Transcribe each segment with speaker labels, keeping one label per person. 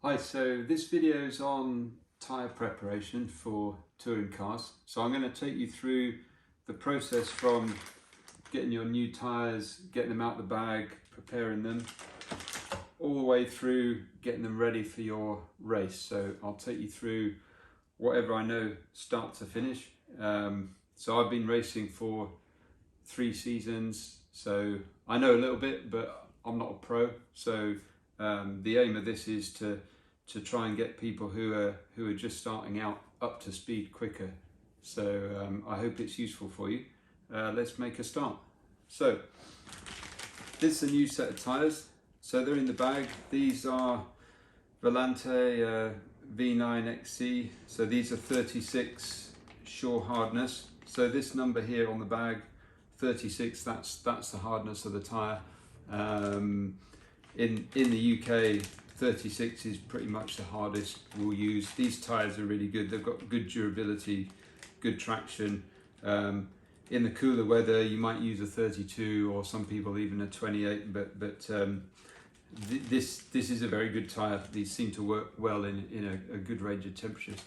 Speaker 1: Hi, so this video is on tyre preparation for touring cars. So I'm going to take you through the process from getting your new tyres, getting them out the bag, preparing them, all the way through getting them ready for your race. So I'll take you through whatever I know start to finish. So I've been racing for 3 seasons, so I know a little bit, but I'm not a pro. So the aim of this is to try and get people who are just starting out up to speed quicker. So I hope it's useful for you. Let's make a start. So this is a new set of tyres. So they're in the bag. These are Volante V9XC. So these are 36 shore hardness. So this number here on the bag, 36, that's the hardness of the tyre. In the UK, 36 is pretty much the hardest we'll use. These tyres are really good. They've got good durability, good traction. In the cooler weather, you might use a 32 or some people even a 28, but this is a very good tyre. These seem to work well in a good range of temperatures.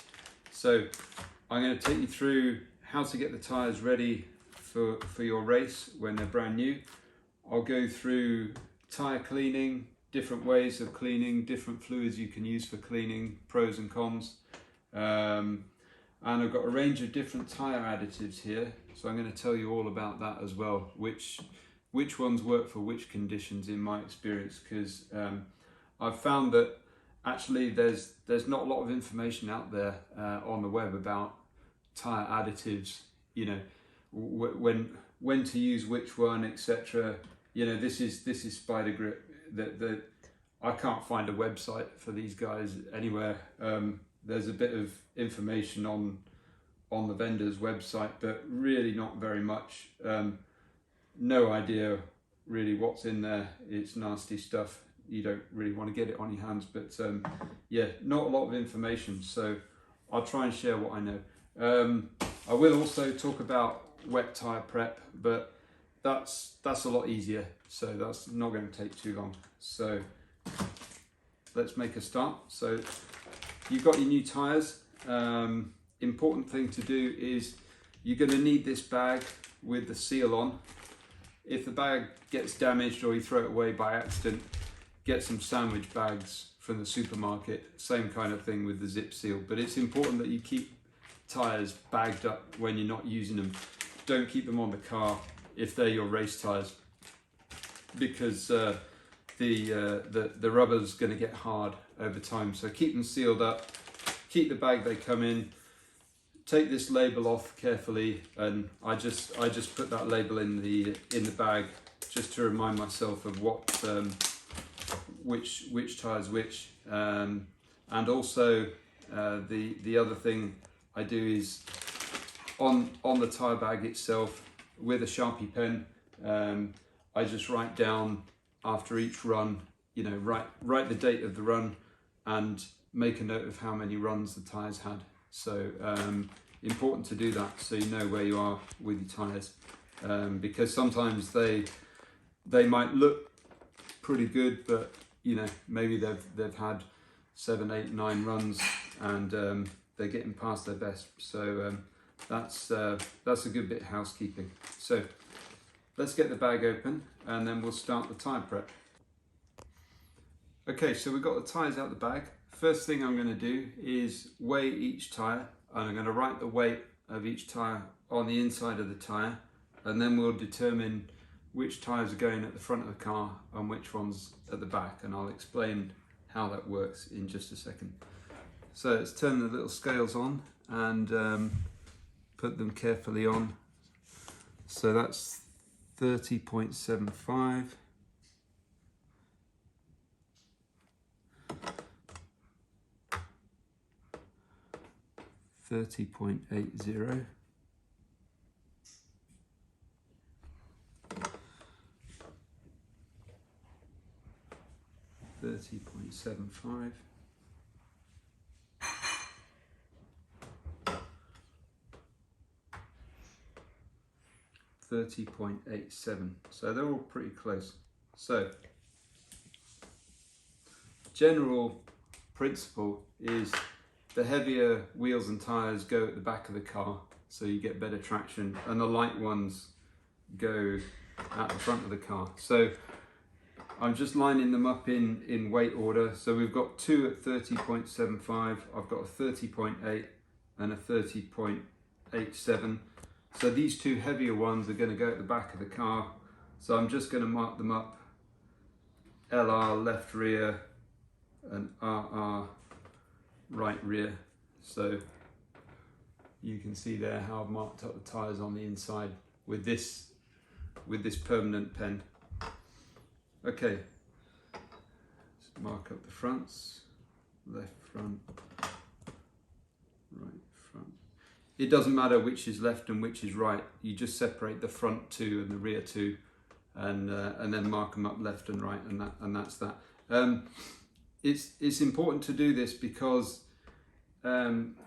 Speaker 1: So I'm going to take you through how to get the tyres ready for your race when they're brand new. I'll go through tyre cleaning, different ways of cleaning, different fluids you can use for cleaning, pros and cons. And I've got a range of different tyre additives here, so I'm going to tell you all about that as well, which ones work for which conditions in my experience, because I've found that actually there's not a lot of information out there on the web about tyre additives, you know, when to use which one, etc. You know, this is Spider Grip. That I can't find a website for these guys anywhere. There's a bit of information on the vendor's website, but really not very much. No idea really what's in there. It's nasty stuff. You don't really want to get it on your hands, but yeah, not a lot of information. So I'll try and share what I know. I will also talk about wet tyre prep, but that's a lot easier, so that's not going to take too long. So let's make a start. So you've got your new tyres. Important thing to do is you're going to need this bag with the seal on. If the bag gets damaged or you throw it away by accident, get some sandwich bags from the supermarket. Same kind of thing with the zip seal, but it's important that you keep tyres bagged up when you're not using them. Don't keep them on the car if they're your race tyres, because the rubber's going to get hard over time. So keep them sealed up, keep the bag they come in. Take this label off carefully, and I just put that label in the bag just to remind myself of what which tyres which, and also the other thing I do is on the tyre bag itself, with a Sharpie pen, I just write down after each run, you know, write the date of the run and make a note of how many runs the tyres had. So important to do that, so you know where you are with your tyres, because sometimes they might look pretty good, but you know, maybe they've had 7, 8, 9 runs and they're getting past their best. So that's a good bit of housekeeping. So let's get the bag open and then we'll start the tyre prep. Okay, so we've got the tyres out the bag. First thing I'm going to do is weigh each tyre, and I'm going to write the weight of each tyre on the inside of the tyre, and then we'll determine which tyres are going at the front of the car and which ones at the back, and I'll explain how that works in just a second. So let's turn the little scales on and put them carefully on. So that's 30.75. 30.80, 30.75, 30.87. So they're all pretty close. So general principle is the heavier wheels and tyres go at the back of the car, so you get better traction, and the light ones go at the front of the car. So I'm just lining them up in weight order. So we've got two at 30.75, I've got a 30.8 and a 30.87. So these two heavier ones are going to go at the back of the car. So I'm just going to mark them up, LR left rear and RR right rear. So you can see there how I've marked up the tyres on the inside with this permanent pen. Okay, let's mark up the fronts, left front, right front. It doesn't matter which is left and which is right, you just separate the front two and the rear two, and then mark them up left and right, and that's that. It's important to do this because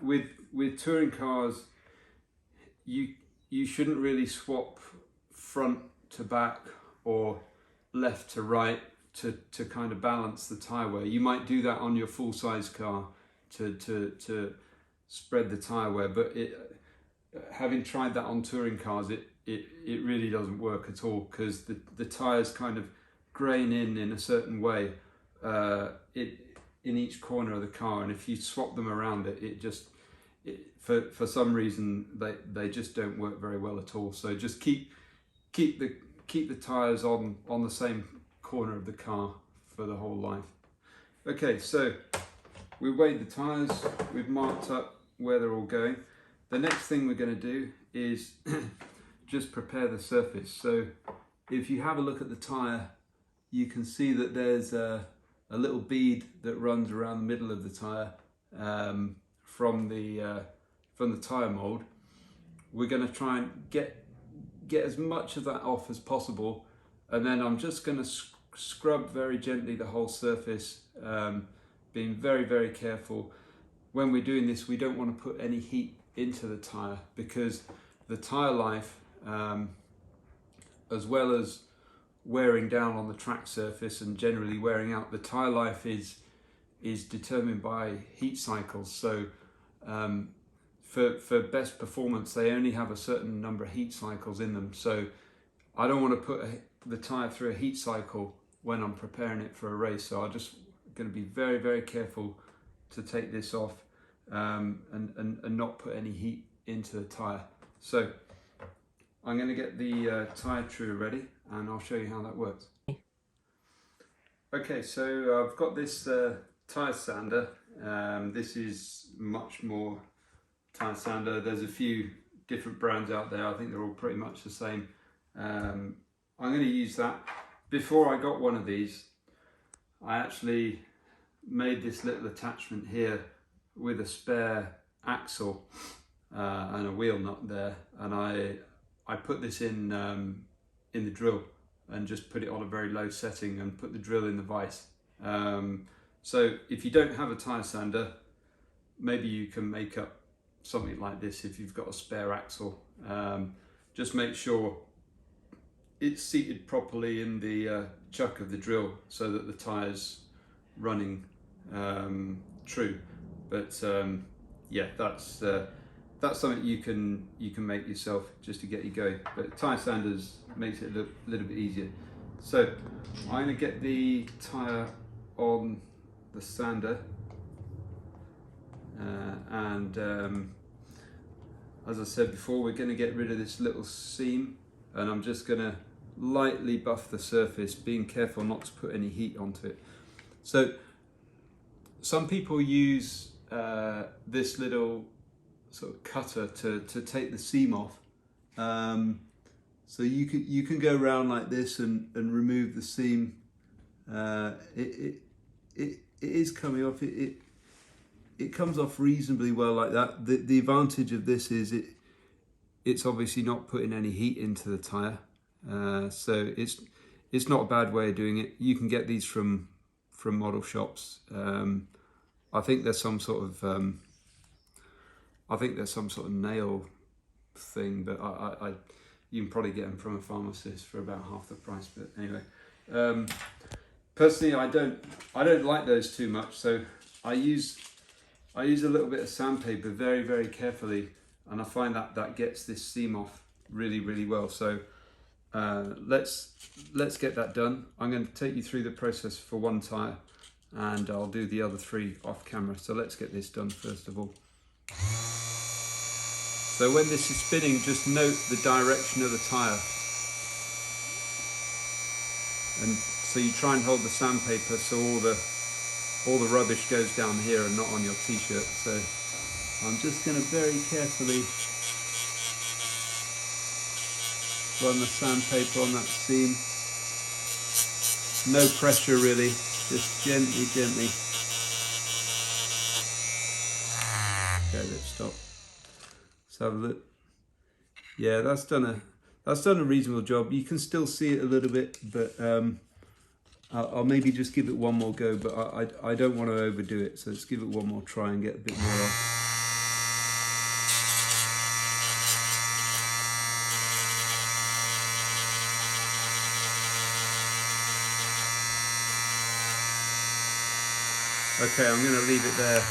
Speaker 1: with touring cars, you shouldn't really swap front to back or left to right to kind of balance the tyre wear. You might do that on your full size car to spread the tyre wear, but having tried that on touring cars, it really doesn't work at all, because the tyres kind of grain in a certain way in each corner of the car, and if you swap them around, for some reason they just don't work very well at all. So just keep the tyres on the same corner of the car for the whole life. Okay, so we weighed the tyres, we've marked up where they're all going. The next thing we're going to do is just prepare the surface. So if you have a look at the tyre, you can see that there's a little bead that runs around the middle of the tyre from the tyre mould. We're going to try and get as much of that off as possible, and then I'm just going to scrub very gently the whole surface, being very, very careful. When we're doing this, we don't want to put any heat into the tyre, because the tyre life, as well as wearing down on the track surface and generally wearing out, the tyre life is determined by heat cycles. So for best performance, they only have a certain number of heat cycles in them. So I don't want to put the tyre through a heat cycle when I'm preparing it for a race. So I'm just going to be very, very careful to take this off and not put any heat into the tyre. So I'm going to get the tyre truer ready, and I'll show you how that works. Okay, so I've got this tyre sander. This is much more tyre sander. There's a few different brands out there. I think they're all pretty much the same. I'm going to use that. Before I got one of these, I actually made this little attachment here with a spare axle and a wheel nut there, and I put this in the drill and just put it on a very low setting and put the drill in the vise. So if you don't have a tyre sander, maybe you can make up something like this if you've got a spare axle. Just make sure it's seated properly in the chuck of the drill so that the tyre's running true. But yeah, that's something you can make yourself just to get you going. But tyre sanders makes it look a little bit easier. So I'm going to get the tyre on the sander, and as I said before, we're going to get rid of this little seam, and I'm just going to lightly buff the surface, being careful not to put any heat onto it. So some people use this little sort of cutter to take the seam off. So you can go around like this and remove the seam. It is coming off. It comes off reasonably well like that. The advantage of this is it's obviously not putting any heat into the tyre. So it's not a bad way of doing it. You can get these from model shops. I think there's some sort of nail thing, but you can probably get them from a pharmacist for about half the price. But anyway, personally, I don't like those too much, so I use a little bit of sandpaper very, very carefully, and I find that gets this seam off really, really well. So let's get that done. I'm going to take you through the process for one tyre, and I'll do the other 3 off camera. So let's get this done first of all. So when this is spinning, just note the direction of the tyre. And so you try and hold the sandpaper so all the rubbish goes down here and not on your t-shirt. So I'm just going to very carefully run the sandpaper on that seam. No pressure really, just gently, gently. Okay, let's stop. Let's have a look. Yeah, that's done a reasonable job. You can still see it a little bit, but I'll maybe just give it one more go, but I don't want to overdo it, so let's give it one more try and get a bit more off. Okay, I'm going to leave it there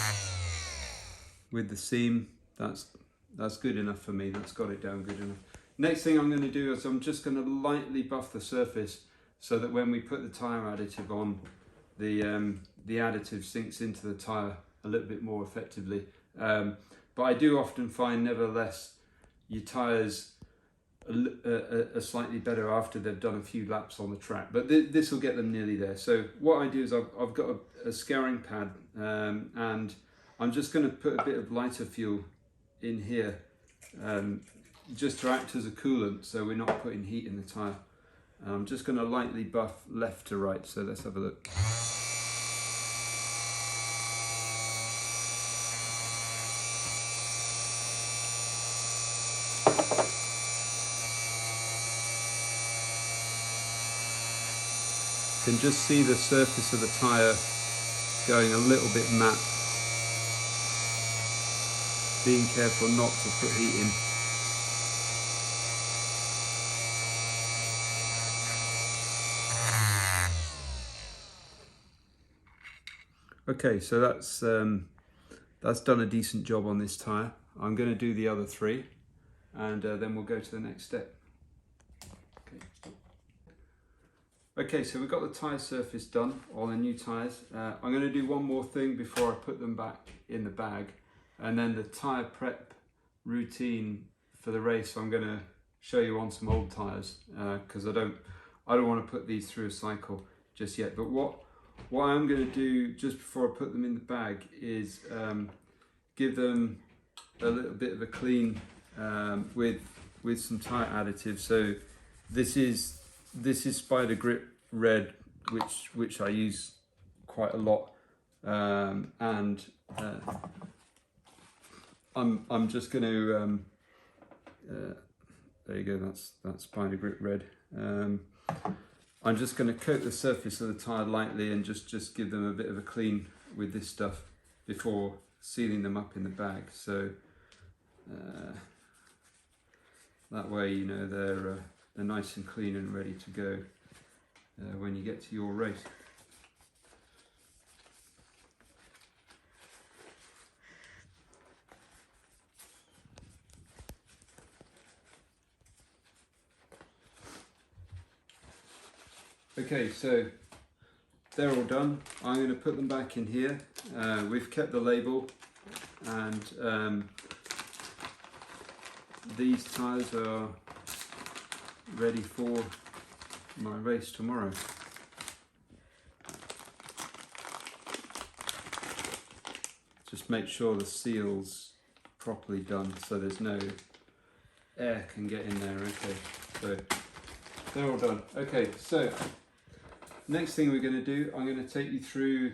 Speaker 1: with the seam. That's good enough for me. That's got it down good enough. Next thing I'm going to do is I'm just going to lightly buff the surface so that when we put the tyre additive on, the additive sinks into the tyre a little bit more effectively. But I do often find, nevertheless, your tyres are slightly better after they've done a few laps on the track. But this will get them nearly there. So what I do is I've got a scouring pad, and I'm just going to put a bit of lighter fuel in here, just to act as a coolant, so we're not putting heat in the tyre. I'm just going to lightly buff left to right, so let's have a look. You can just see the surface of the tyre going a little bit matte. Being careful not to put heat in. Okay, so that's done a decent job on this tyre. I'm going to do the other 3, and then we'll go to the next step. Okay, so we've got the tyre surface done, all the new tyres. I'm going to do one more thing before I put them back in the bag, and then the tyre prep routine for the race I'm going to show you on some old tyres, because I don't want to put these through a cycle just yet. But what I'm going to do just before I put them in the bag is give them a little bit of a clean with some tyre additives. So this is Spider Grip Red, which I use quite a lot, and I'm just going to there you go. That's Spider Grip Red. I'm just going to coat the surface of the tyre lightly and just give them a bit of a clean with this stuff before sealing them up in the bag. So that way, you know, they're nice and clean and ready to go when you get to your race. Okay, so they're all done. I'm going to put them back in here. We've kept the label, and these tyres are ready for my race tomorrow. Just make sure the seal's properly done so there's no air can get in there. Okay, so they're all done. Okay, so next thing we're going to do, I'm going to take you through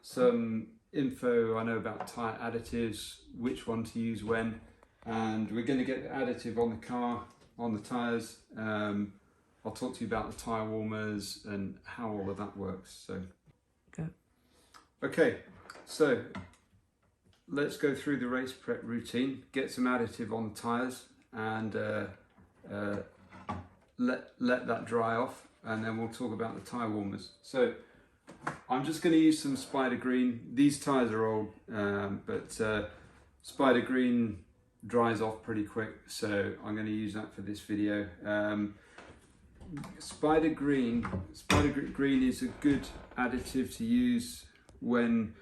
Speaker 1: some info I know about tyre additives, which one to use when, and we're going to get the additive on the car, on the tyres. I'll talk to you about the tyre warmers and how all of that works. So, okay, so let's go through the race prep routine, get some additive on the tyres, and let that dry off, and then we'll talk about the tyre warmers. So I'm just going to use some Spider Green. These tyres are old, but Spider Green dries off pretty quick, so I'm going to use that for this video. Spider Green is a good additive to use when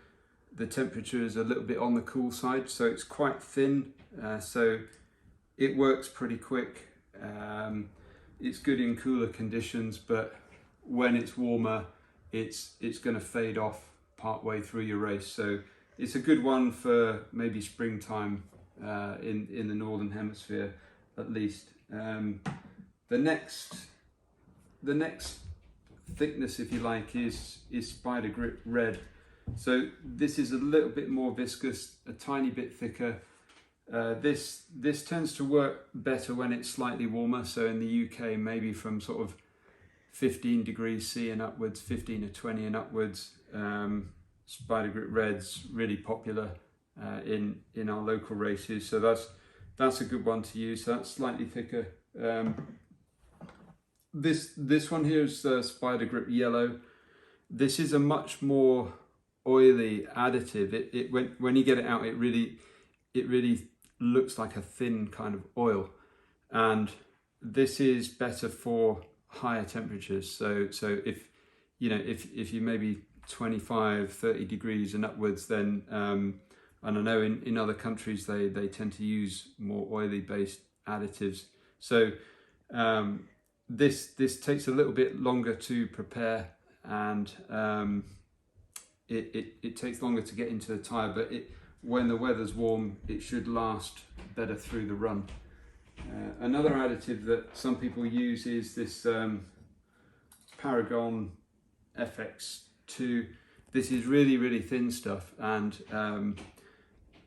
Speaker 1: the temperature is a little bit on the cool side, so it's quite thin, so it works pretty quick. It's good in cooler conditions, but when it's warmer, it's going to fade off part way through your race. So it's a good one for maybe springtime in the northern hemisphere at least. The next thickness, if you like, is Spider Grip Red. So this is a little bit more viscous, a tiny bit thicker. This tends to work better when it's slightly warmer. So in the UK, maybe from sort of 15 degrees C and upwards, 15 or 20 and upwards. Spider Grip Red's really popular in our local races. So that's a good one to use. So that's slightly thicker. This one here is Spider Grip Yellow. This is a much more oily additive. When you get it out, it really looks like a thin kind of oil, and this is better for higher temperatures. So if you maybe 25-30 degrees and upwards, then and I know in other countries they tend to use more oily based additives. So this takes a little bit longer to prepare, and it takes longer to get into the tyre, but when the weather's warm, it should last better through the run. Another additive that some people use is this Paragon FX2. This is really thin stuff, and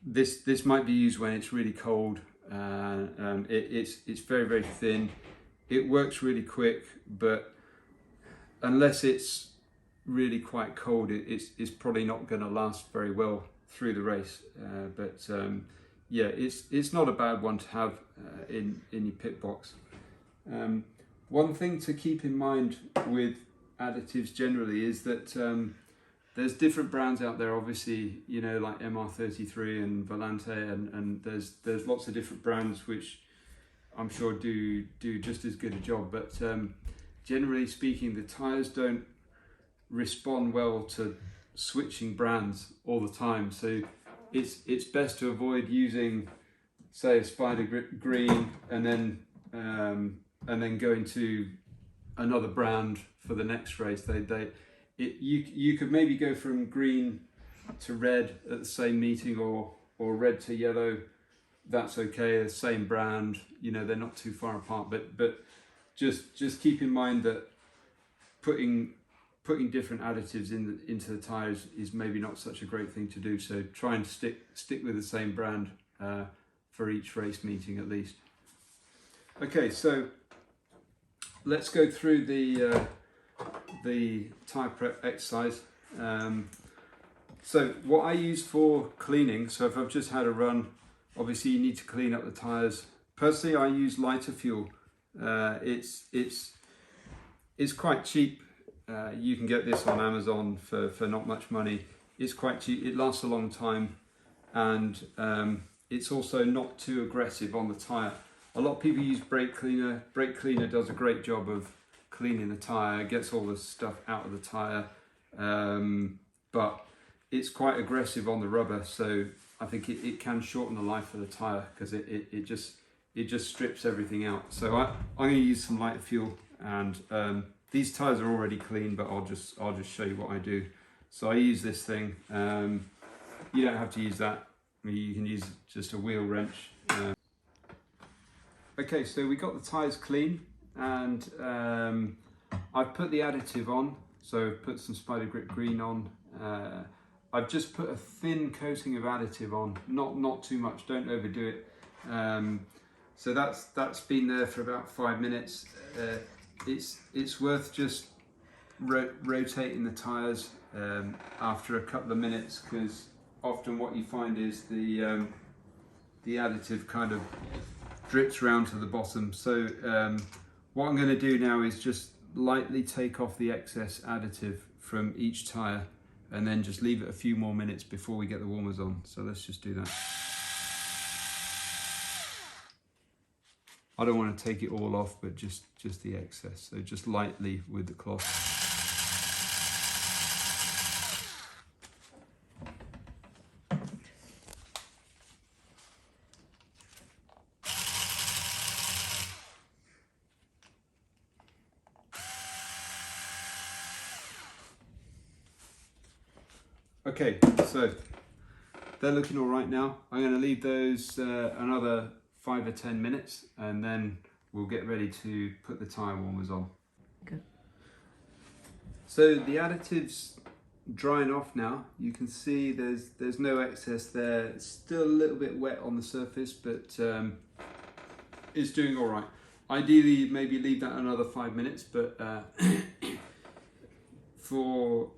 Speaker 1: this might be used when it's really cold. It's very thin. It works really quick, but unless it's really quite cold, it's probably not going to last very well through the race. Yeah, it's not a bad one to have in your pit box. One thing to keep in mind with additives generally is that there's different brands out there, obviously, like MR33 and Volante, and there's lots of different brands which I'm sure do just as good a job, but generally speaking, the tyres don't respond well to switching brands all the time. So it's best to avoid using, say, a Spider Grip Green and then going to another brand for the next race. You could maybe go from green to red at the same meeting, or red to yellow. That's okay, the same brand, they're not too far apart, but just keep in mind that putting different additives into the tyres is maybe not such a great thing to do. So try and stick with the same brand for each race meeting at least. Okay, so let's go through the tyre prep exercise. So what I use for cleaning, so if I've just had a run, obviously you need to clean up the tyres. Personally, I use lighter fuel. It's quite cheap. You can get this on Amazon for not much money. It's quite cheap, it lasts a long time, and it's also not too aggressive on the tyre. A lot of people use brake cleaner. Brake cleaner does a great job of cleaning the tyre, gets all the stuff out of the tyre, but it's quite aggressive on the rubber, so I think it can shorten the life of the tyre because it just strips everything out. So I'm going to use some lighter fuel, and these tyres are already clean, but I'll just show you what I do. So I use this thing. You don't have to use that. You can use just a wheel wrench. Okay, so we got the tyres clean, and I've put the additive on. So I've put some Spider Grip Green on. I've just put a thin coating of additive on, not too much. Don't overdo it. So that's been there for about 5 minutes. It's worth just rotating the tyres after a couple of minutes, because often what you find is the additive kind of drips round to the bottom. So what I'm going to do now is just lightly take off the excess additive from each tyre. and then just leave it a few more minutes before we get the warmers on. So let's just do that. I don't want to take it all off, but just the excess. So just lightly with the cloth. Okay, so they're looking all right now. I'm going to leave those another 5 or 10 minutes, and then we'll get ready to put the tyre warmers on.
Speaker 2: Good.
Speaker 1: So the additives drying off now. You can see there's no excess there. It's still a little bit wet on the surface, but it's doing all right. Ideally, maybe leave that another 5 minutes, but for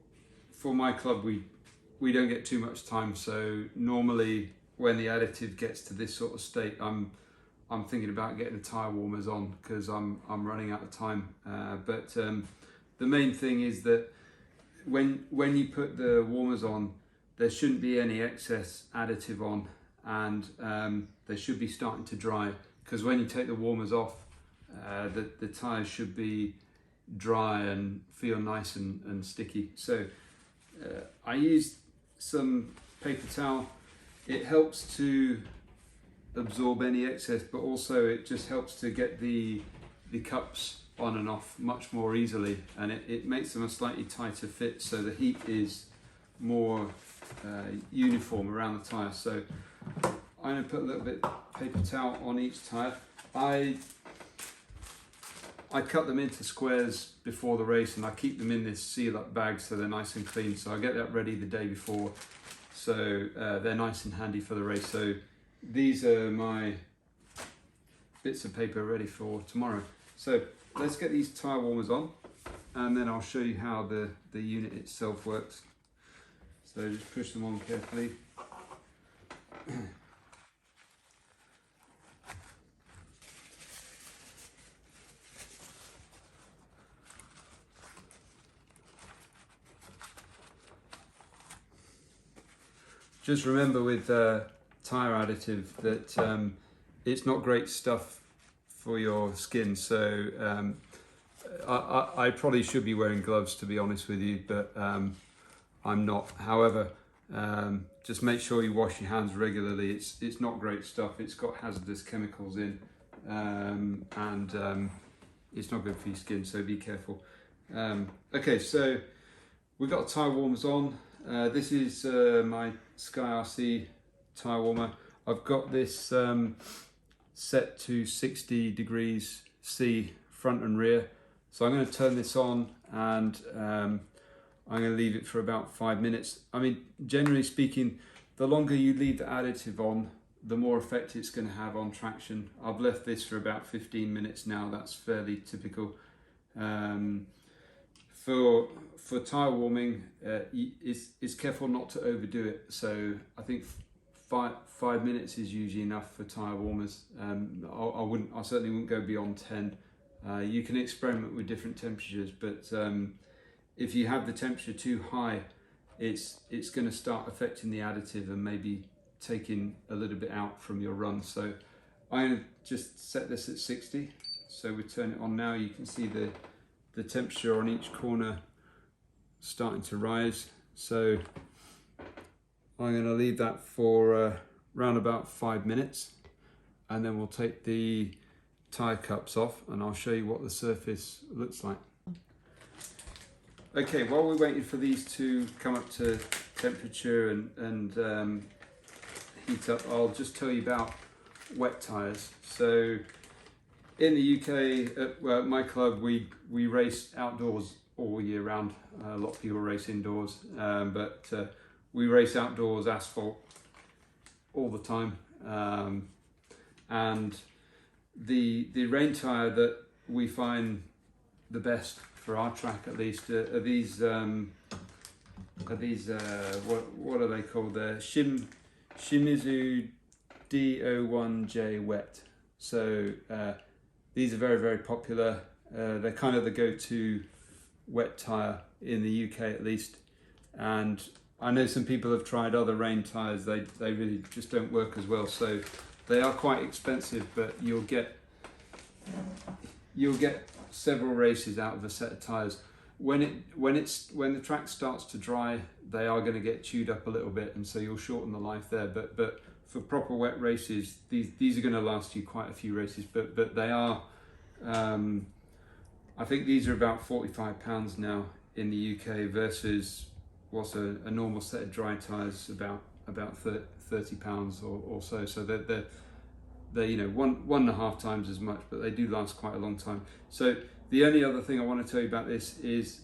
Speaker 1: my club, we don't get too much time. So normally when the additive gets to this sort of state, I'm thinking about getting the tyre warmers on because I'm running out of time. But the main thing is that when you put the warmers on, there shouldn't be any excess additive on, and they should be starting to dry, because when you take the warmers off, the tyres should be dry and feel nice and sticky. So I used some paper towel. It helps to absorb any excess, but also it just helps to get the cups on and off much more easily, and it makes them a slightly tighter fit, so the heat is more uniform around the tyre. So I'm going to put a little bit of paper towel on each tyre. I cut them into squares before the race, and I keep them in this seal up bag so they're nice and clean. So I get that ready the day before, so they're nice and handy for the race. So these are my bits of paper ready for tomorrow. So let's get these tyre warmers on, and then I'll show you how the unit itself works. So just push them on carefully. Just remember with tyre additive that it's not great stuff for your skin, so I probably should be wearing gloves, to be honest with you, but I'm not. However, just make sure you wash your hands regularly. It's not great stuff. It's got hazardous chemicals in, and it's not good for your skin, so be careful. Okay, so we've got tyre warmers on. This is my Sky RC tyre warmer. I've got this set to 60 degrees C front and rear. So I'm going to turn this on, and I'm going to leave it for about 5 minutes. I mean, generally speaking, the longer you leave the additive on, the more effect it's going to have on traction. I've left this for about 15 minutes now. That's fairly typical. For tyre warming, it's careful not to overdo it. So I think 5 minutes is usually enough for tyre warmers. I certainly wouldn't go beyond 10. You can experiment with different temperatures, but if you have the temperature too high, it's going to start affecting the additive and maybe taking a little bit out from your run. So I'm going to just set this at 60. So we turn it on now. You can see the temperature on each corner starting to rise. So I'm going to leave that for around about 5 minutes, and then we'll take the tyre cups off and I'll show you what the surface looks like. Okay, while we're waiting for these to come up to temperature and heat up, I'll just tell you about wet tyres. So in the UK, at my club, we race outdoors all year round. A lot of people race indoors, but we race outdoors, asphalt, all the time. And the rain tyre that we find the best for our track, at least, are these what are they called? The Shimizu D01J Wet. So these are very, very popular. They're kind of the go-to wet tyre in the UK, at least. And I know some people have tried other rain tyres, they really just don't work as well. So they are quite expensive, but you'll get several races out of a set of tyres. When the track starts to dry, they are going to get chewed up a little bit, and so you'll shorten the life there. But for proper wet races, these are going to last you quite a few races. But they are, I think these are about £45 now in the UK versus what's a normal set of dry tyres about £30 or so. So they're one and a half times as much, but they do last quite a long time. So the only other thing I want to tell you about this is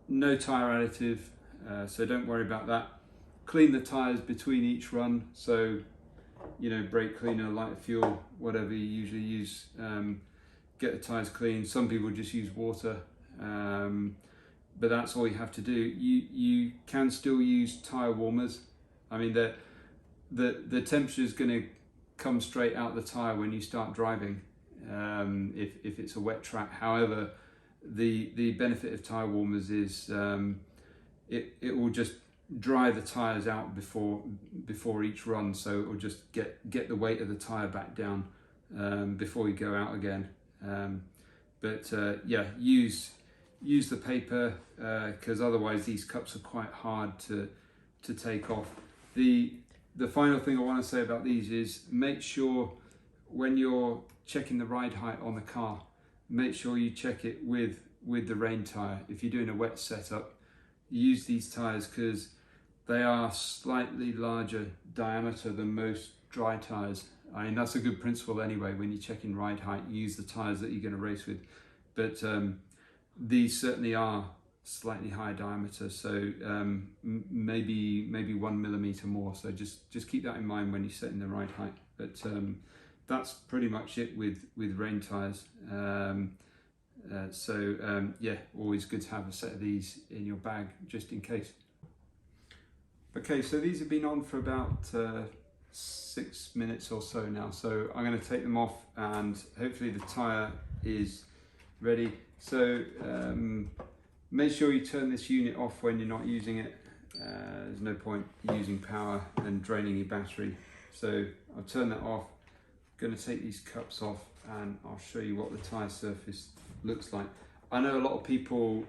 Speaker 1: no tyre additive, so don't worry about that. Clean the tyres between each run, so brake cleaner, light fuel, whatever you usually use, get the tyres clean. Some people just use water, but that's all you have to do. You can still use tyre warmers. I mean, the temperature is going to come straight out the tyre when you start driving, if it's a wet track. However, the benefit of tyre warmers is it will just dry the tyres out before each run, so it will just get the weight of the tyre back down before you go out again. Yeah, use the paper, because otherwise these cups are quite hard to take off. The final thing I want to say about these is make sure when you're checking the ride height on the car, make sure you check it with the rain tyre. If you're doing a wet setup, use these tyres because they are slightly larger diameter than most dry tyres. I mean, that's a good principle anyway. When you're checking ride height, use the tyres that you're going to race with. But these certainly are slightly higher diameter, so maybe 1 millimeter more. So just keep that in mind when you're setting the ride height. But that's pretty much it with rain tyres. Yeah, always good to have a set of these in your bag just in case. Okay, so these have been on for about 6 minutes or so now, so I'm going to take them off and hopefully the tyre is ready. So make sure you turn this unit off when you're not using it. There's no point using power and draining your battery. So I've turned that off. I'm going to take these cups off and I'll show you what the tyre surface looks like. I know a lot of people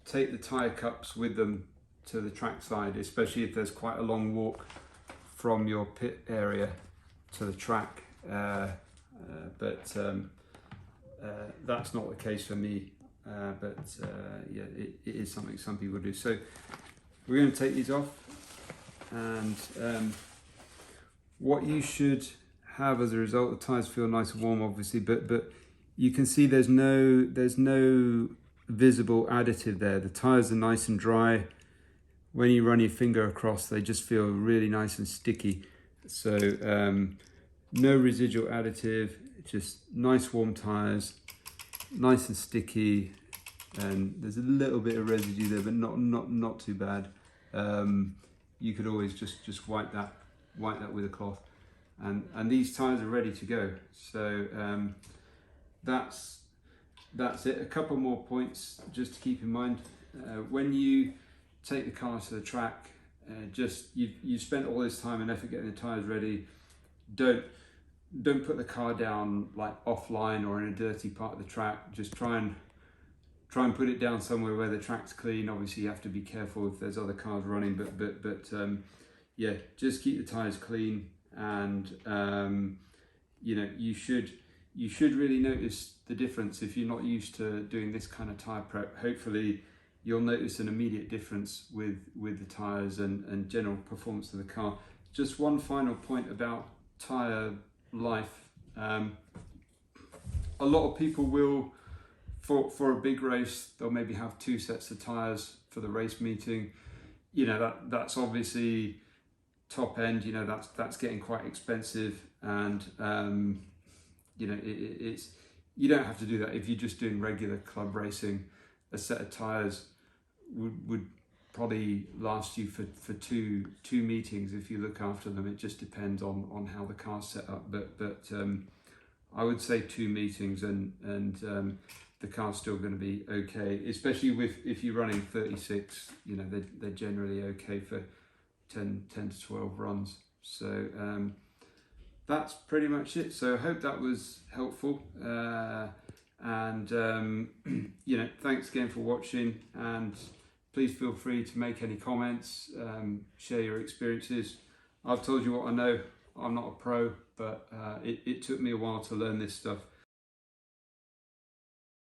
Speaker 1: take the tyre cups with them to the trackside, especially if there's quite a long walk from your pit area to the track, that's not the case for me, yeah, it is something some people do. So we're going to take these off, and what you should have as a result, the tyres feel nice and warm obviously, but you can see there's no visible additive there. The tyres are nice and dry. When you run your finger across, they just feel really nice and sticky. So no residual additive, just nice warm tyres, nice and sticky, and there's a little bit of residue there, but not too bad. You could always just wipe that with a cloth, and these tyres are ready to go. So that's it. A couple more points just to keep in mind when you take the car to the track. You've spent all this time and effort getting the tyres ready. Don't put the car down like offline or in a dirty part of the track. Just try and put it down somewhere where the track's clean. Obviously you have to be careful if there's other cars running, but yeah, just keep the tyres clean, and you should really notice the difference if you're not used to doing this kind of tyre prep. Hopefully you'll notice an immediate difference with the tyres and general performance of the car. Just one final point about tyre life. A lot of people will, for a big race, they'll maybe have 2 sets of tyres for the race meeting. That's obviously top end. That's getting quite expensive, and it's you don't have to do that if you're just doing regular club racing. A set of tyres would probably last you for two meetings if you look after them. It just depends on how the car's set up, but I would say 2 meetings, and the car's still going to be okay, especially if you're running 36, you know, they're generally okay for 10 to 12 runs. So that's pretty much it. So I hope that was helpful. You know, thanks again for watching, and please feel free to make any comments, share your experiences. I've told you what I know. I'm not a pro, but it took me a while to learn this stuff.